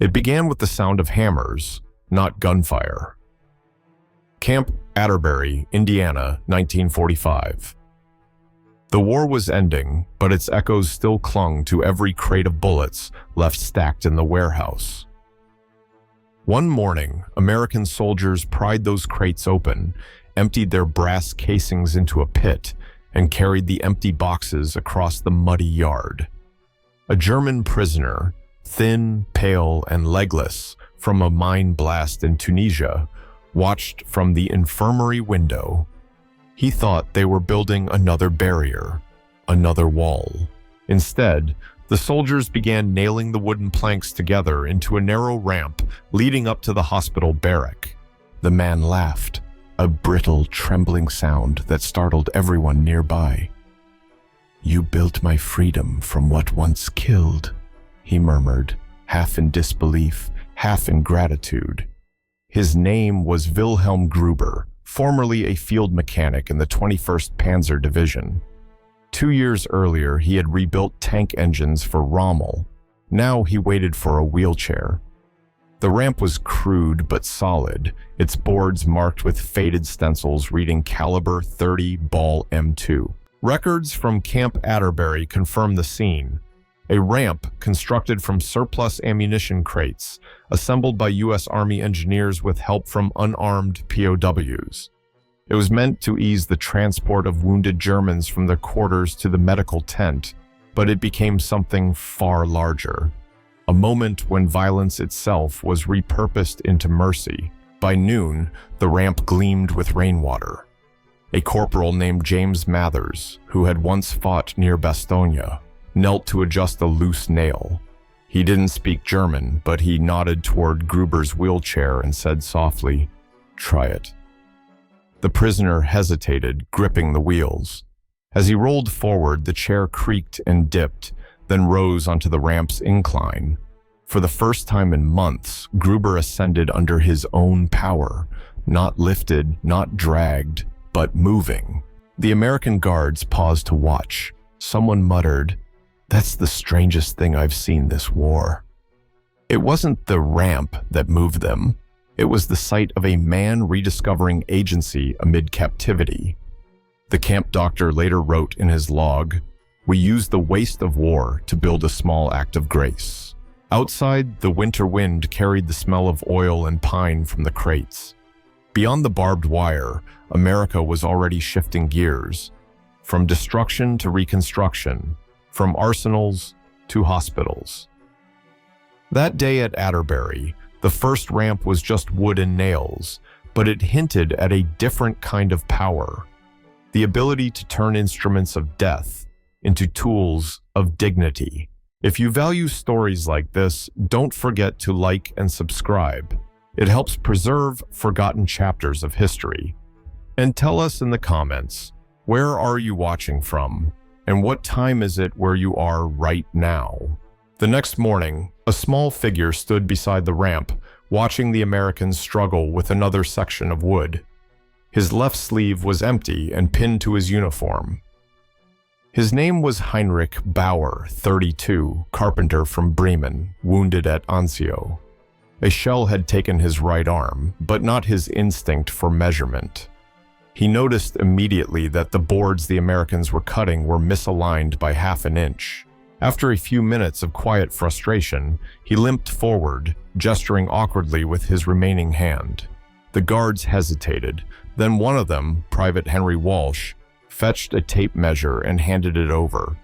It began with the sound of hammers, not gunfire. Camp Atterbury, Indiana, 1945. The war was ending, but its echoes still clung to every crate of bullets left stacked in the warehouse. One morning, American soldiers pried those crates open, emptied their brass casings into a pit, and carried the empty boxes across the muddy yard. A German prisoner, thin, pale, and legless from a mine blast in Tunisia, watched from the infirmary window. He thought they were building another barrier, another wall. Instead, the soldiers began nailing the wooden planks together into a narrow ramp leading up to the hospital barrack. The man laughed, a brittle, trembling sound that startled everyone nearby. "You built my freedom from what once killed," he murmured, half in disbelief, half in gratitude. His name was Wilhelm Gruber, formerly a field mechanic in the 21st Panzer Division. 2 years earlier, he had rebuilt tank engines for Rommel. Now he waited for a wheelchair. The ramp was crude but solid, its boards marked with faded stencils reading caliber 30 ball M2. Records from Camp Atterbury confirm the scene. A ramp constructed from surplus ammunition crates, assembled by U.S. Army engineers with help from unarmed POWs. It was meant to ease the transport of wounded Germans from their quarters to the medical tent, but it became something far larger. A moment when violence itself was repurposed into mercy. By noon, the ramp gleamed with rainwater. A corporal named James Mathers, who had once fought near Bastogne, knelt to adjust a loose nail. He didn't speak German, but he nodded toward Gruber's wheelchair and said softly, "Try it." The prisoner hesitated, gripping the wheels. As he rolled forward, the chair creaked and dipped, then rose onto the ramp's incline. For the first time in months, Gruber ascended under his own power, not lifted, not dragged, but moving. The American guards paused to watch. Someone muttered, "That's the strangest thing I've seen this war." It wasn't the ramp that moved them. It was the sight of a man rediscovering agency amid captivity. The camp doctor later wrote in his log, "We used the waste of war to build a small act of grace." Outside, the winter wind carried the smell of oil and pine from the crates. Beyond the barbed wire, America was already shifting gears, from destruction to reconstruction, from arsenals to hospitals. That day at Atterbury, the first ramp was just wood and nails, but it hinted at a different kind of power, the ability to turn instruments of death into tools of dignity. If you value stories like this, don't forget to like and subscribe. It helps preserve forgotten chapters of history. And tell us in the comments, where are you watching from? And what time is it where you are right now? The next morning, a small figure stood beside the ramp, watching the Americans struggle with another section of wood. His left sleeve was empty and pinned to his uniform. His name was Heinrich Bauer, 32, carpenter from Bremen, wounded at Anzio. A shell had taken his right arm, but not his instinct for measurement. He noticed immediately that the boards the Americans were cutting were misaligned by half an inch. After a few minutes of quiet frustration, he limped forward, gesturing awkwardly with his remaining hand. The guards hesitated. Then one of them, Private Henry Walsh, fetched a tape measure and handed it over.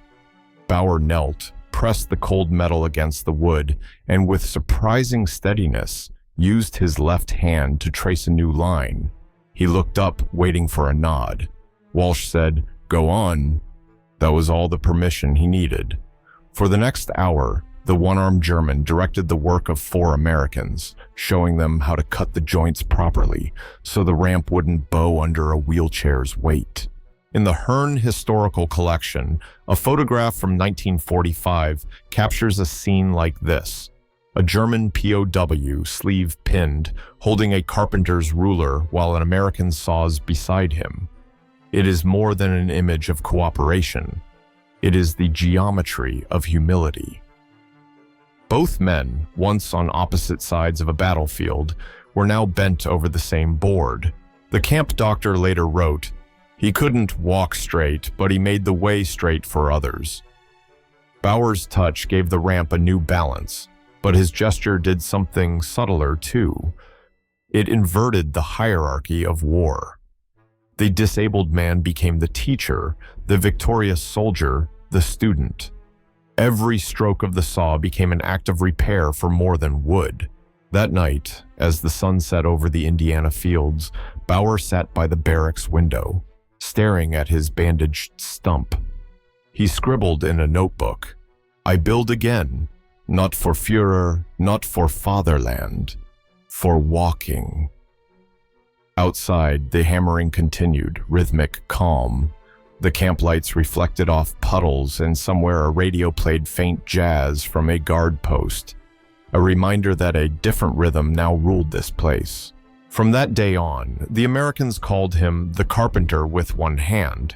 Bauer knelt, pressed the cold metal against the wood, and with surprising steadiness, used his left hand to trace a new line. He looked up, waiting for a nod. Walsh said, "Go on." That was all the permission he needed. For the next hour, the one-armed German directed the work of 4 Americans, showing them how to cut the joints properly so the ramp wouldn't bow under a wheelchair's weight. In the Hearn Historical Collection, a photograph from 1945 captures a scene like this. A German POW, sleeve pinned, holding a carpenter's ruler while an American saws beside him. It is more than an image of cooperation. It is the geometry of humility. Both men, once on opposite sides of a battlefield, were now bent over the same board. The camp doctor later wrote, "He couldn't walk straight, but he made the way straight for others." Bauer's touch gave the ramp a new balance, but his gesture did something subtler too. It inverted the hierarchy of war. The disabled man became the teacher, the victorious soldier, the student. Every stroke of the saw became an act of repair for more than wood. That night, as the sun set over the Indiana fields, Bauer sat by the barracks window, staring at his bandaged stump. He scribbled in a notebook, "I build again, not for Führer, not for fatherland, for walking." Outside, the hammering continued, rhythmic, calm. The camp lights reflected off puddles, and somewhere a radio played faint jazz from a guard post, a reminder that a different rhythm now ruled this place. From that day on, the Americans called him the carpenter with one hand.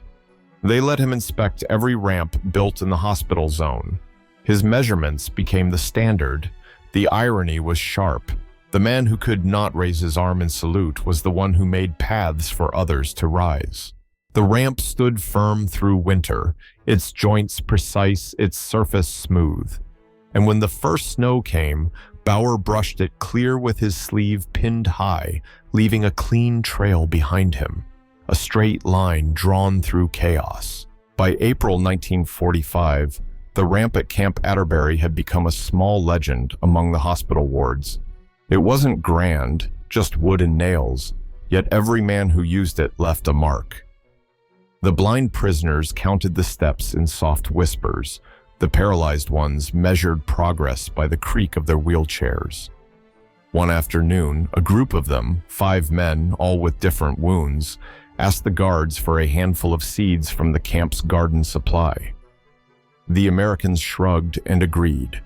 They let him inspect every ramp built in the hospital zone. His measurements became the standard. The irony was sharp. The man who could not raise his arm in salute was the one who made paths for others to rise. The ramp stood firm through winter, its joints precise, its surface smooth. And when the first snow came, Bauer brushed it clear with his sleeve pinned high, leaving a clean trail behind him, a straight line drawn through chaos. By April 1945, the ramp at Camp Atterbury had become a small legend among the hospital wards. It wasn't grand, just wood and nails, yet every man who used it left a mark. The blind prisoners counted the steps in soft whispers. The paralyzed ones measured progress by the creak of their wheelchairs. One afternoon, a group of them, 5 men, all with different wounds, asked the guards for a handful of seeds from the camp's garden supply. The Americans shrugged and agreed.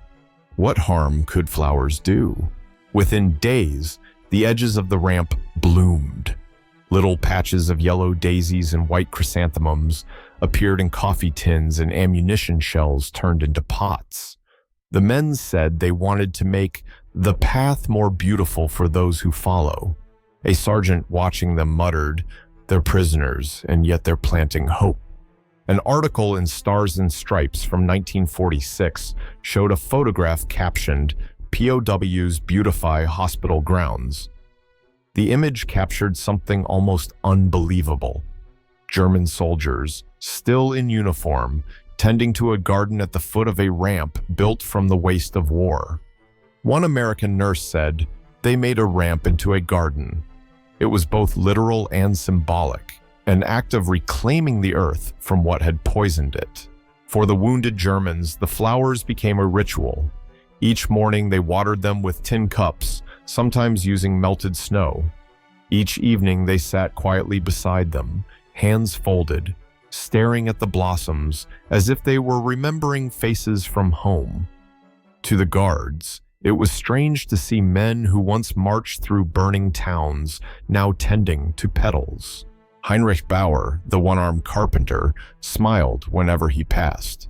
What harm could flowers do? Within days, the edges of the ramp bloomed. Little patches of yellow daisies and white chrysanthemums appeared in coffee tins, and ammunition shells turned into pots. The men said they wanted to make the path more beautiful for those who follow. A sergeant watching them muttered, "They're prisoners, and yet they're planting hope." An article in Stars and Stripes from 1946 showed a photograph captioned, "POWs beautify hospital grounds." The image captured something almost unbelievable. German soldiers, still in uniform, tending to a garden at the foot of a ramp built from the waste of war. One American nurse said, "They made a ramp into a garden." It was both literal and symbolic, an act of reclaiming the earth from what had poisoned it. For the wounded Germans, the flowers became a ritual. Each morning they watered them with tin cups, sometimes using melted snow. Each evening they sat quietly beside them, hands folded, staring at the blossoms as if they were remembering faces from home. To the guards, it was strange to see men who once marched through burning towns now tending to petals. Heinrich Bauer, the one-armed carpenter, smiled whenever he passed.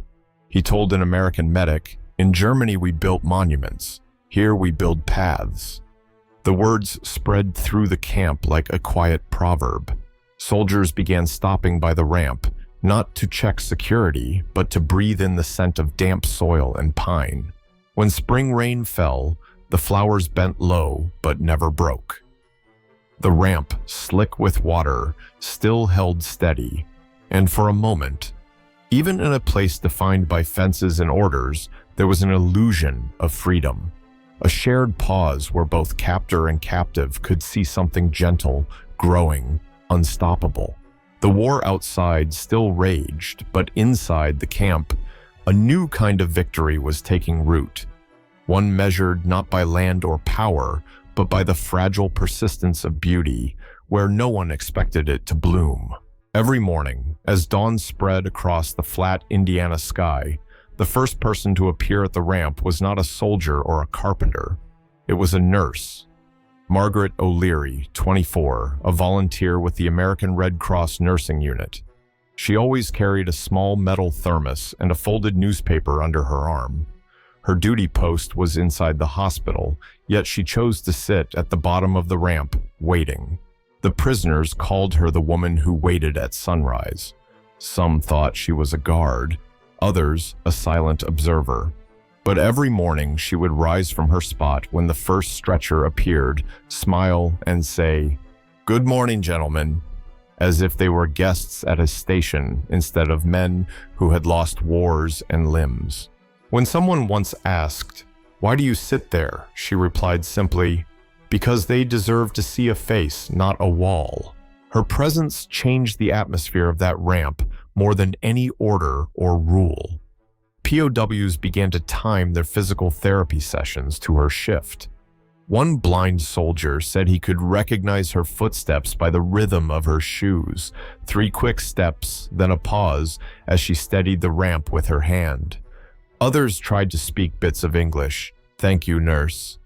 He told an American medic, "In Germany we built monuments. Here we build paths." The words spread through the camp like a quiet proverb. Soldiers began stopping by the ramp, not to check security, but to breathe in the scent of damp soil and pine. When spring rain fell, the flowers bent low but never broke. The ramp, slick with water, still held steady, and for a moment, even in a place defined by fences and orders, there was an illusion of freedom. A shared pause where both captor and captive could see something gentle, growing, unstoppable. The war outside still raged, but inside the camp, a new kind of victory was taking root. One measured not by land or power, but by the fragile persistence of beauty, where no one expected it to bloom. Every morning, as dawn spread across the flat Indiana sky, the first person to appear at the ramp was not a soldier or a carpenter. It was a nurse. Margaret O'Leary, 24, a volunteer with the American Red Cross nursing unit. She always carried a small metal thermos and a folded newspaper under her arm. Her duty post was inside the hospital, yet she chose to sit at the bottom of the ramp, waiting. The prisoners called her the woman who waited at sunrise. Some thought she was a guard, others a silent observer. But every morning she would rise from her spot when the first stretcher appeared, smile and say, "Good morning, gentlemen," as if they were guests at a station instead of men who had lost wars and limbs. When someone once asked, "Why do you sit there?" she replied simply, "Because they deserve to see a face, not a wall." Her presence changed the atmosphere of that ramp more than any order or rule. POWs began to time their physical therapy sessions to her shift. One blind soldier said he could recognize her footsteps by the rhythm of her shoes, 3 quick steps, then a pause as she steadied the ramp with her hand. Others tried to speak bits of English. "Thank you, nurse."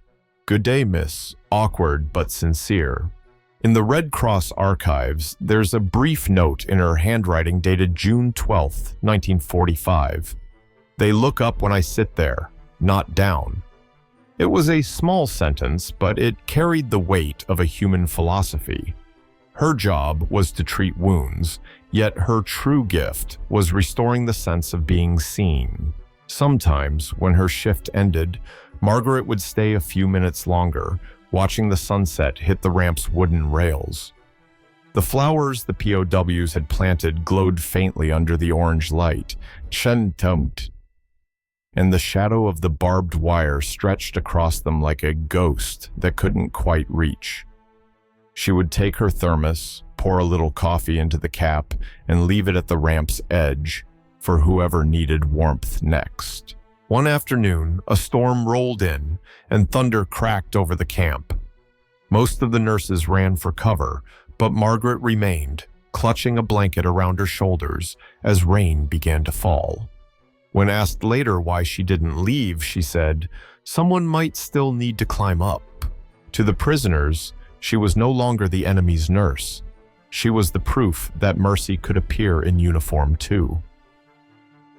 "Good day, miss." Awkward but sincere. In the Red Cross archives, there's a brief note in her handwriting dated June 12, 1945. "They look up when I sit there, not down." It was a small sentence, but it carried the weight of a human philosophy. Her job was to treat wounds, yet her true gift was restoring the sense of being seen. Sometimes, when her shift ended, Margaret would stay a few minutes longer, watching the sunset hit the ramp's wooden rails. The flowers the POWs had planted glowed faintly under the orange light, and the shadow of the barbed wire stretched across them like a ghost that couldn't quite reach. She would take her thermos, pour a little coffee into the cap, and leave it at the ramp's edge for whoever needed warmth next. One afternoon, a storm rolled in, and thunder cracked over the camp. Most of the nurses ran for cover, but Margaret remained, clutching a blanket around her shoulders as rain began to fall. When asked later why she didn't leave, she said, "Someone might still need to climb up." To the prisoners, she was no longer the enemy's nurse. She was the proof that mercy could appear in uniform too.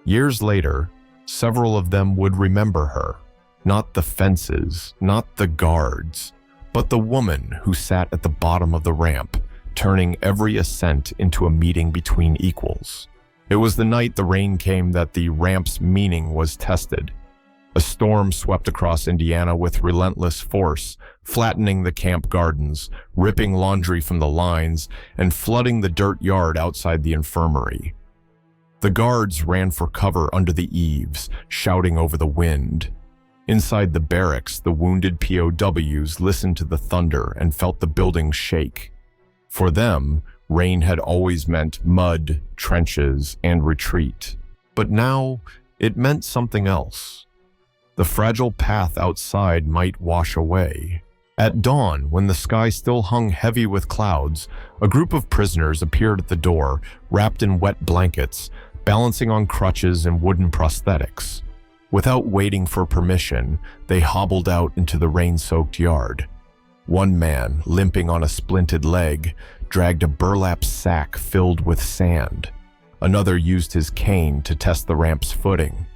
Years later, several of them would remember her, not the fences, not the guards, but the woman who sat at the bottom of the ramp, turning every ascent into a meeting between equals. It was the night the rain came that the ramp's meaning was tested. A storm swept across Indiana with relentless force, flattening the camp gardens, ripping laundry from the lines, and flooding the dirt yard outside the infirmary. The guards ran for cover under the eaves, shouting over the wind. Inside the barracks, the wounded POWs listened to the thunder and felt the building shake. For them, rain had always meant mud, trenches, and retreat. But now, it meant something else. The fragile path outside might wash away. At dawn, when the sky still hung heavy with clouds, a group of prisoners appeared at the door, wrapped in wet blankets, balancing on crutches and wooden prosthetics. Without waiting for permission, they hobbled out into the rain-soaked yard. One man, limping on a splinted leg, dragged a burlap sack filled with sand. Another used his cane to test the ramp's footing.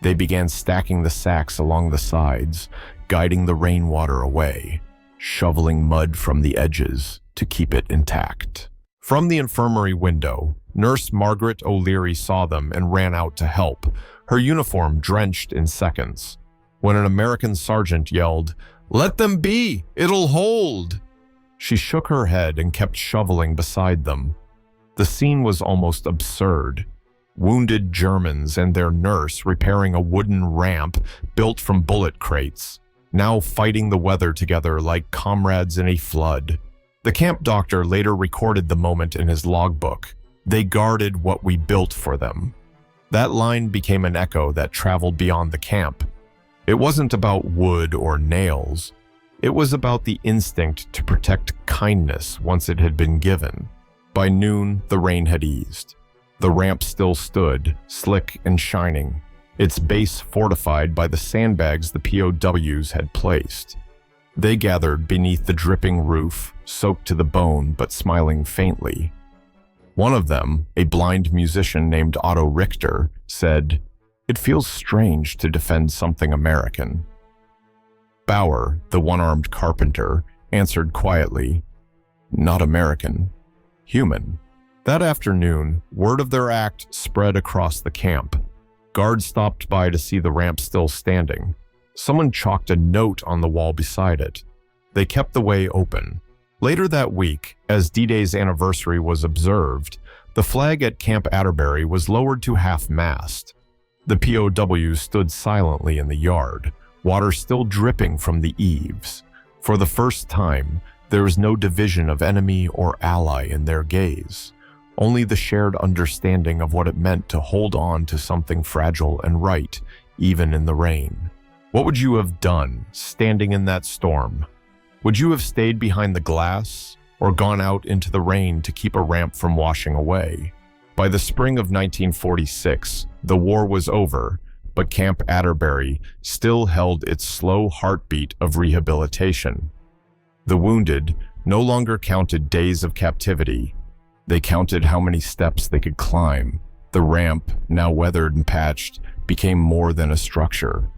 They began stacking the sacks along the sides, guiding the rainwater away, shoveling mud from the edges to keep it intact. From the infirmary window, Nurse Margaret O'Leary saw them and ran out to help, her uniform drenched in seconds. When an American sergeant yelled, "Let them be! It'll hold!" she shook her head and kept shoveling beside them. The scene was almost absurd. Wounded Germans and their nurse repairing a wooden ramp built from bullet crates, now fighting the weather together like comrades in a flood. The camp doctor later recorded the moment in his logbook. "They guarded what we built for them." That line became an echo that traveled beyond the camp. It wasn't about wood or nails. It was about the instinct to protect kindness once it had been given. By noon, the rain had eased. The ramp still stood, slick and shining, its base fortified by the sandbags the POWs had placed. They gathered beneath the dripping roof, soaked to the bone but smiling faintly. One of them, a blind musician named Otto Richter, said, It feels strange to defend something American. Bauer, the one-armed carpenter, answered quietly, "Not American, human." That afternoon, word of their act spread across the camp. Guards stopped by to see the ramp still standing. Someone chalked a note on the wall beside it. They kept the way open. Later that week, as D-Day's anniversary was observed, the flag at Camp Atterbury was lowered to half-mast. The POWs stood silently in the yard, water still dripping from the eaves. For the first time, there was no division of enemy or ally in their gaze, only the shared understanding of what it meant to hold on to something fragile and right, even in the rain. What would you have done, standing in that storm? Would you have stayed behind the glass, or gone out into the rain to keep a ramp from washing away? By the spring of 1946, the war was over, but Camp Atterbury still held its slow heartbeat of rehabilitation. The wounded no longer counted days of captivity. They counted how many steps they could climb. The ramp, now weathered and patched, became more than a structure.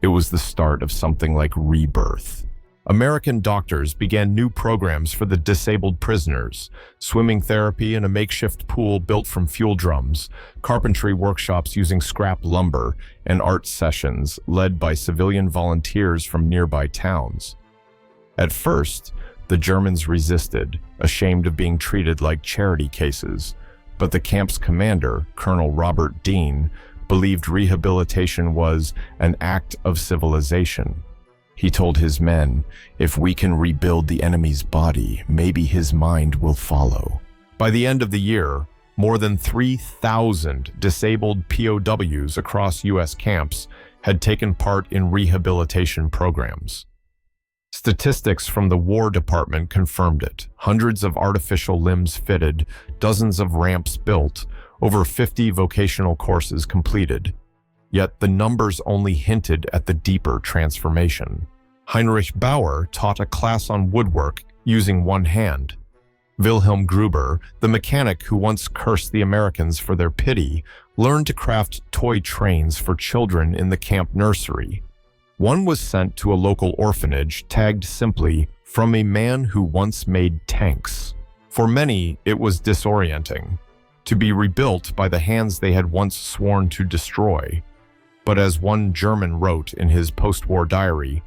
It was the start of something like rebirth. American doctors began new programs for the disabled prisoners, swimming therapy in a makeshift pool built from fuel drums, carpentry workshops using scrap lumber, and art sessions led by civilian volunteers from nearby towns. At first, the Germans resisted, ashamed of being treated like charity cases, but the camp's commander, Colonel Robert Dean, believed rehabilitation was an act of civilization. He told his men, "If we can rebuild the enemy's body, maybe his mind will follow." By the end of the year, more than 3,000 disabled POWs across U.S. camps had taken part in rehabilitation programs. Statistics from the War Department confirmed it. Hundreds of artificial limbs fitted, dozens of ramps built, over 50 vocational courses completed. Yet the numbers only hinted at the deeper transformation. Heinrich Bauer taught a class on woodwork using one hand. Wilhelm Gruber, the mechanic who once cursed the Americans for their pity, learned to craft toy trains for children in the camp nursery. One was sent to a local orphanage tagged simply, "From a man who once made tanks." For many, it was disorienting, to be rebuilt by the hands they had once sworn to destroy. But as one German wrote in his post-war diary,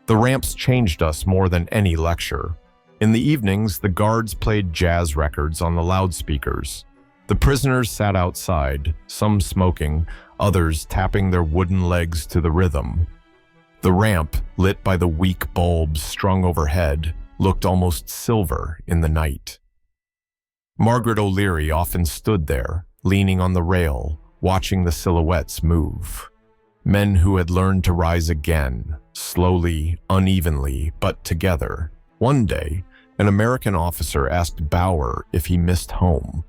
"The ramps changed us more than any lecture." In the evenings, the guards played jazz records on the loudspeakers. The prisoners sat outside, some smoking, others tapping their wooden legs to the rhythm. The ramp, lit by the weak bulbs strung overhead, looked almost silver in the night. Margaret O'Leary often stood there, leaning on the rail, watching the silhouettes move. Men who had learned to rise again, slowly, unevenly, but together. One day, an American officer asked Bauer if he missed home.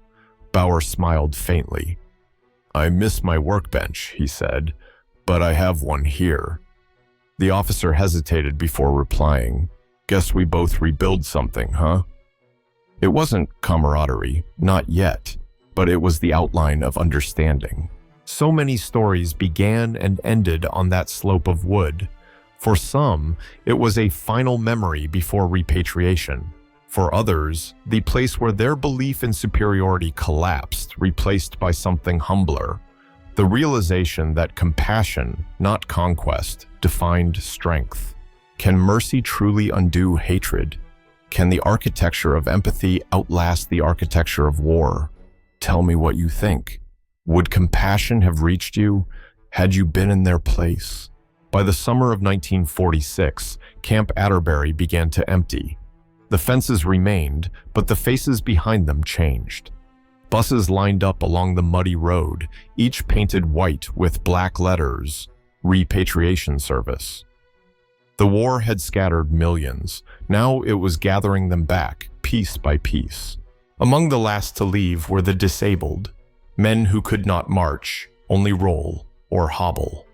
Bauer smiled faintly. "I miss my workbench," he said, "but I have one here." The officer hesitated before replying, "Guess we both rebuild something, huh?" It wasn't camaraderie, not yet, but it was the outline of understanding. So many stories began and ended on that slope of wood. For some, it was a final memory before repatriation. For others, the place where their belief in superiority collapsed, replaced by something humbler. The realization that compassion, not conquest, defined strength. Can mercy truly undo hatred? Can the architecture of empathy outlast the architecture of war? Tell me what you think. Would compassion have reached you had you been in their place? By the summer of 1946, Camp Atterbury began to empty. The fences remained, but the faces behind them changed. Buses lined up along the muddy road, each painted white with black letters, "Repatriation Service." The war had scattered millions. Now it was gathering them back, piece by piece. Among the last to leave were the disabled, men who could not march, only roll or hobble.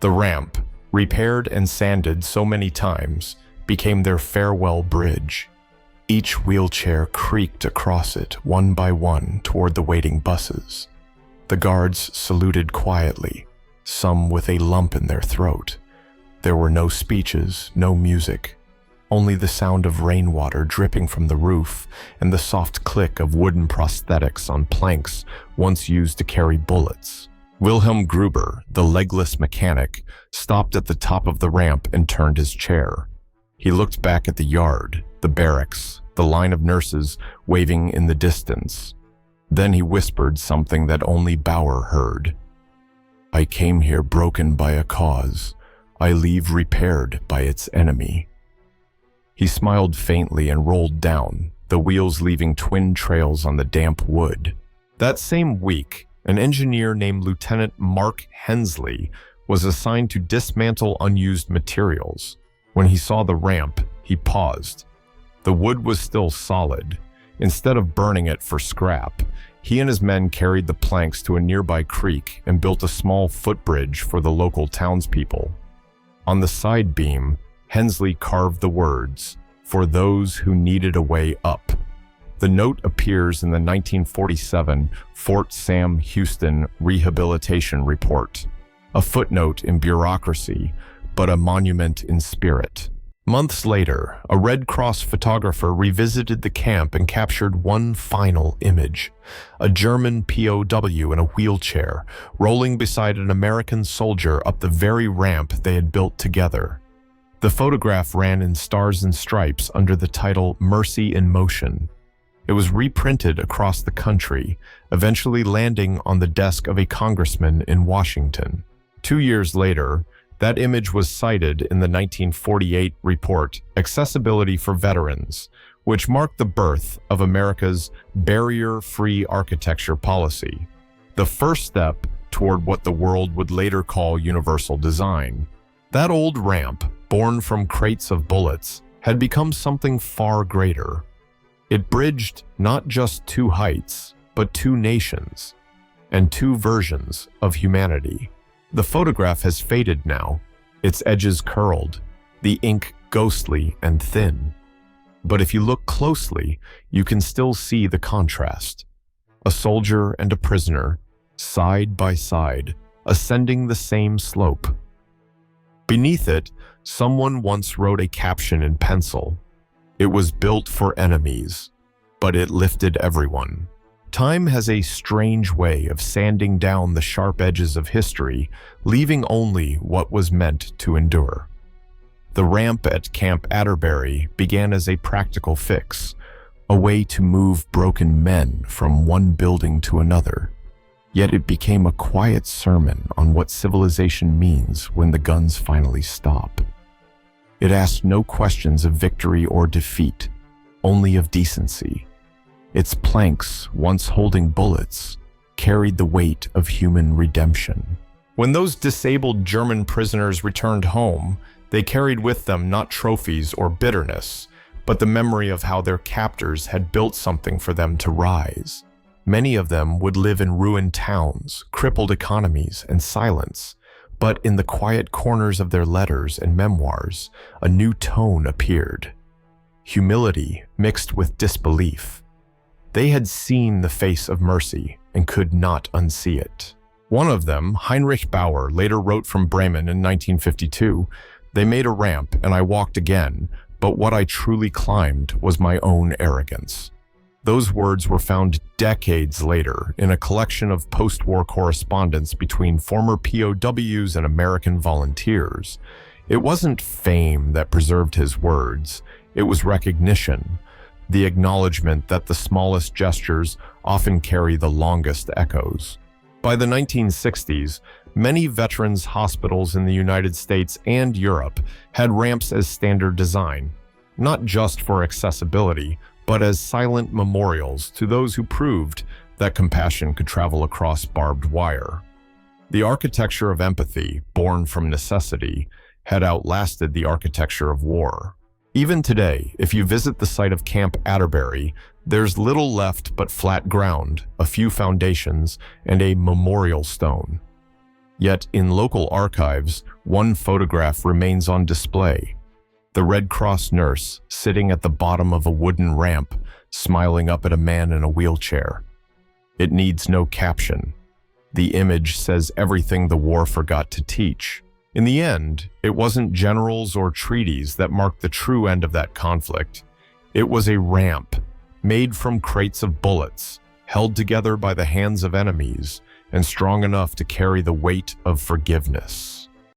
The ramp, repaired and sanded so many times, became their farewell bridge. Each wheelchair creaked across it, one by one, toward the waiting buses. The guards saluted quietly, some with a lump in their throat. There were no speeches, no music, only the sound of rainwater dripping from the roof and the soft click of wooden prosthetics on planks once used to carry bullets. Wilhelm Gruber, the legless mechanic, stopped at the top of the ramp and turned his chair. He looked back at the yard, the barracks, the line of nurses waving in the distance. Then he whispered something that only Bauer heard. "I came here broken by a cause. I leave repaired by its enemy." He smiled faintly and rolled down, the wheels leaving twin trails on the damp wood. That same week, an engineer named Lieutenant Mark Hensley was assigned to dismantle unused materials. When he saw the ramp, he paused. The wood was still solid. Instead of burning it for scrap, he and his men carried the planks to a nearby creek and built a small footbridge for the local townspeople. On the side beam, Hensley carved the words, "For those who needed a way up." The note appears in the 1947 Fort Sam Houston Rehabilitation Report, a footnote in bureaucracy, but a monument in spirit. Months later, a Red Cross photographer revisited the camp and captured one final image: a German POW in a wheelchair, rolling beside an American soldier up the very ramp they had built together. The photograph ran in stars and stripes under the title "Mercy in Motion." It was reprinted across the country, eventually landing on the desk of a congressman in Washington. 2 years later, that image was cited in the 1948 report, Accessibility for Veterans, which marked the birth of America's barrier-free architecture policy, the first step toward what the world would later call universal design. That old ramp, born from crates of bullets, had become something far greater. It bridged not just two heights, but two nations, and two versions of humanity. The photograph has faded now, its edges curled, the ink ghostly and thin. But if you look closely, you can still see the contrast. A soldier and a prisoner, side by side, ascending the same slope. Beneath it, someone once wrote a caption in pencil. It was built for enemies, but it lifted everyone. Time has a strange way of sanding down the sharp edges of history, leaving only what was meant to endure. The ramp at Camp Atterbury began as a practical fix, a way to move broken men from one building to another. Yet it became a quiet sermon on what civilization means when the guns finally stop. It asked no questions of victory or defeat, only of decency. Its planks, once holding bullets, carried the weight of human redemption. When those disabled German prisoners returned home, they carried with them not trophies or bitterness, but the memory of how their captors had built something for them to rise. Many of them would live in ruined towns, crippled economies, and silence. But in the quiet corners of their letters and memoirs, a new tone appeared. Humility mixed with disbelief. They had seen the face of mercy and could not unsee it. One of them, Heinrich Bauer, later wrote from Bremen in 1952, "They made a ramp and I walked again, but what I truly climbed was my own arrogance." Those words were found decades later in a collection of post-war correspondence between former POWs and American volunteers. It wasn't fame that preserved his words, it was recognition, the acknowledgement that the smallest gestures often carry the longest echoes. By the 1960s, many veterans' hospitals in the United States and Europe had ramps as standard design, not just for accessibility, but as silent memorials to those who proved that compassion could travel across barbed wire. The architecture of empathy, born from necessity, had outlasted the architecture of war. Even today, if you visit the site of Camp Atterbury, there's little left but flat ground, a few foundations, and a memorial stone. Yet in local archives, one photograph remains on display. The Red Cross nurse sitting at the bottom of a wooden ramp, smiling up at a man in a wheelchair. It needs no caption, The image says everything the war forgot to teach. In the end, it wasn't generals or treaties that marked the true end of that conflict. It was a ramp, made from crates of bullets, held together by the hands of enemies, and strong enough to carry the weight of forgiveness.